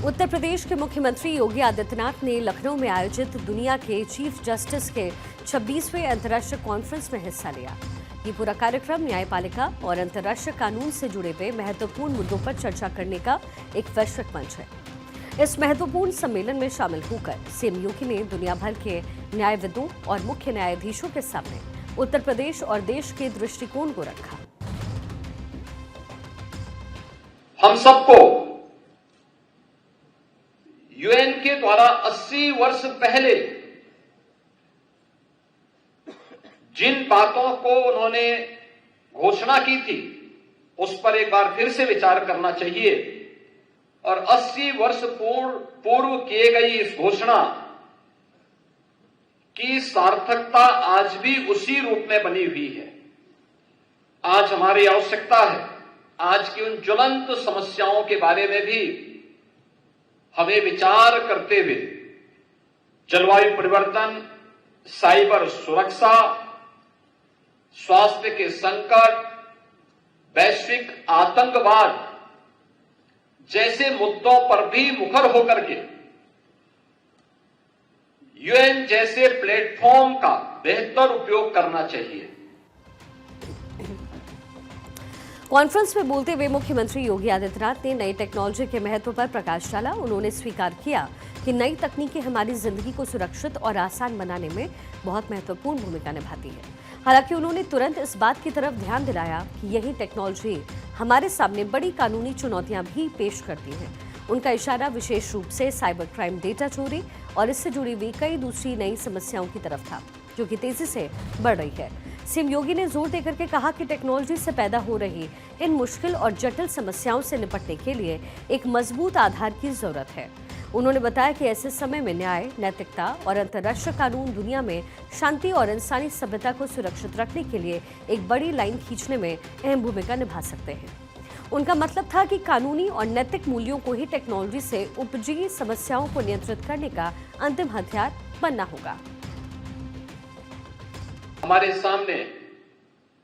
उत्तर प्रदेश के मुख्यमंत्री योगी आदित्यनाथ ने लखनऊ में आयोजित दुनिया के चीफ जस्टिस के 26वें अंतर्राष्ट्रीय कॉन्फ्रेंस में हिस्सा लिया। ये पूरा कार्यक्रम न्यायपालिका और अंतर्राष्ट्रीय कानून से जुड़े हुए महत्वपूर्ण मुद्दों पर चर्चा करने का एक वैश्विक मंच है। इस महत्वपूर्ण सम्मेलन में शामिल होकर सीएम योगी ने दुनिया भर के न्यायविदों और मुख्य न्यायाधीशों के सामने उत्तर प्रदेश और देश के दृष्टिकोण को रखा। हम सबको यूएन के द्वारा 80 वर्ष पहले जिन बातों को उन्होंने घोषणा की थी उस पर एक बार फिर से विचार करना चाहिए और 80 वर्ष पूर्व किए गई इस घोषणा की सार्थकता आज भी उसी रूप में बनी हुई है। आज हमारी आवश्यकता है आज की उन ज्वलंत समस्याओं के बारे में भी हमें विचार करते हुए जलवायु परिवर्तन, साइबर सुरक्षा, स्वास्थ्य के संकट, वैश्विक आतंकवाद जैसे मुद्दों पर भी मुखर होकर के यूएन जैसे प्लेटफॉर्म का बेहतर उपयोग करना चाहिए। कॉन्फ्रेंस में बोलते हुए मुख्यमंत्री योगी आदित्यनाथ ने नई टेक्नोलॉजी के महत्व पर प्रकाश डाला। उन्होंने स्वीकार किया कि नई तकनीकें हमारी जिंदगी को सुरक्षित और आसान बनाने में बहुत महत्वपूर्ण भूमिका निभाती है। हालांकि उन्होंने तुरंत इस बात की तरफ ध्यान दिलाया कि यही टेक्नोलॉजी हमारे सामने बड़ी कानूनी चुनौतियां भी पेश करती है। उनका इशारा विशेष रूप से साइबर क्राइम, डेटा चोरी और इससे जुड़ी हुई कई दूसरी नई समस्याओं की तरफ था, जो कि तेजी से बढ़ रही है। सीएम योगी ने जोर देकर के कहा कि टेक्नोलॉजी से पैदा हो रही इन मुश्किल और जटिल समस्याओं से निपटने के लिए एक मजबूत आधार की जरूरत है। उन्होंने बताया कि ऐसे समय में न्याय, नैतिकता और अंतर्राष्ट्रीय कानून दुनिया में शांति और इंसानी सभ्यता को सुरक्षित रखने के लिए एक बड़ी लाइन खींचने में अहम भूमिका निभा सकते हैं। उनका मतलब था कि कानूनी और नैतिक मूल्यों को ही टेक्नोलॉजी से उपजी समस्याओं को नियंत्रित करने का अंतिम हथियार बनना होगा। हमारे सामने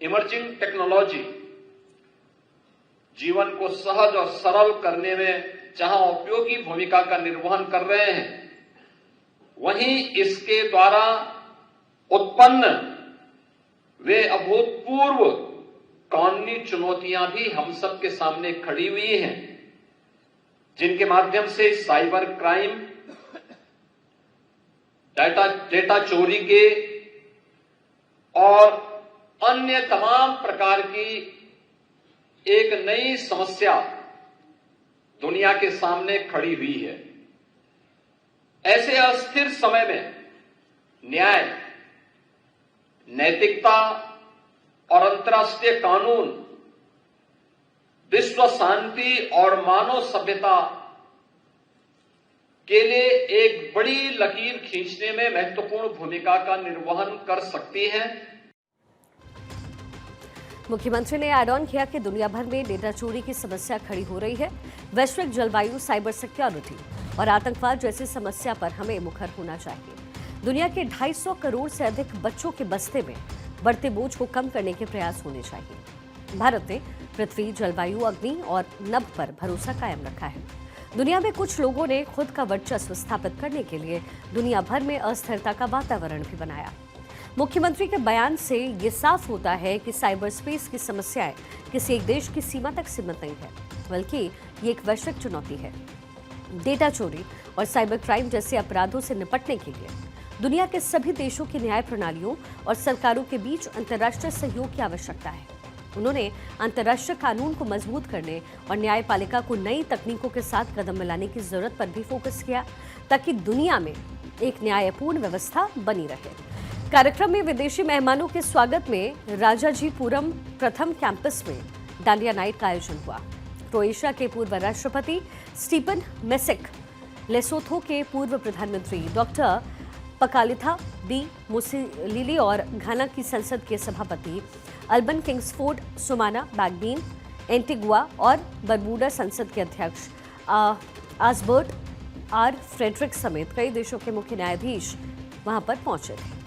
इमर्जिंग टेक्नोलॉजी जीवन को सहज और सरल करने में जहां उपयोगी भूमिका का निर्वहन कर रहे हैं, वहीं इसके द्वारा उत्पन्न वे अभूतपूर्व कानूनी चुनौतियां भी हम सब के सामने खड़ी हुई हैं, जिनके माध्यम से साइबर क्राइम, डेटा चोरी के और अन्य तमाम प्रकार की एक नई समस्या दुनिया के सामने खड़ी हुई है। ऐसे अस्थिर समय में न्याय, नैतिकता और अंतर्राष्ट्रीय कानून विश्व शांति और मानव सभ्यता के लिए एक बड़ी लकीर खींचने में महत्वपूर्ण भूमिका का निर्वहन कर सकती हैं। मुख्यमंत्री ने ऐड ऑन किया कि दुनिया भर में डेटा चोरी की समस्या खड़ी हो रही है। वैश्विक जलवायु, साइबर सिक्योरिटी और आतंकवाद जैसी समस्या पर हमें मुखर होना चाहिए। दुनिया के 250 करोड़ से अधिक बच्चों के बस्ते में बढ़ते बोझ को कम करने के प्रयास होने चाहिए। भारत ने पृथ्वी, जलवायु, अग्नि और नभ पर भरोसा कायम रखा है। दुनिया में कुछ लोगों ने खुद का वर्चस्व स्थापित करने के लिए दुनिया भर में अस्थिरता का वातावरण भी बनाया। मुख्यमंत्री के बयान से ये साफ होता है कि साइबर स्पेस की समस्याएं किसी एक देश की सीमा तक सीमित नहीं है, बल्कि ये एक वैश्विक चुनौती है। डेटा चोरी और साइबर क्राइम जैसे अपराधों से निपटने के लिए दुनिया के सभी देशों की न्याय प्रणालियों और सरकारों के बीच अंतर्राष्ट्रीय सहयोग की आवश्यकता है। उन्होंने अंतर्राष्ट्रीय कानून को मजबूत करने और न्यायपालिका को नई तकनीकों के साथ कदम मिलाने की जरूरत पर भी फोकस किया, ताकि दुनिया में एक न्यायपूर्ण व्यवस्था बनी रहे। कार्यक्रम में विदेशी मेहमानों के स्वागत में राजाजीपुरम प्रथम कैंपस में डांडिया नाइट का आयोजन हुआ। क्रोएशिया के पूर्व राष्ट्रपति स्टीफन मेसिक, लेसोथो के पूर्व प्रधानमंत्री डॉक्टर पकालिथा डी मुसिलिली और घाना की संसद के सभापति अल्बन किंग्सफोर्ड सुमाना बैगबीन, एंटीगुआ और बरबूडा संसद के अध्यक्ष आसबर्ट आर फ्रेडरिक समेत कई देशों के मुख्य न्यायाधीश वहां पर पहुंचे थे।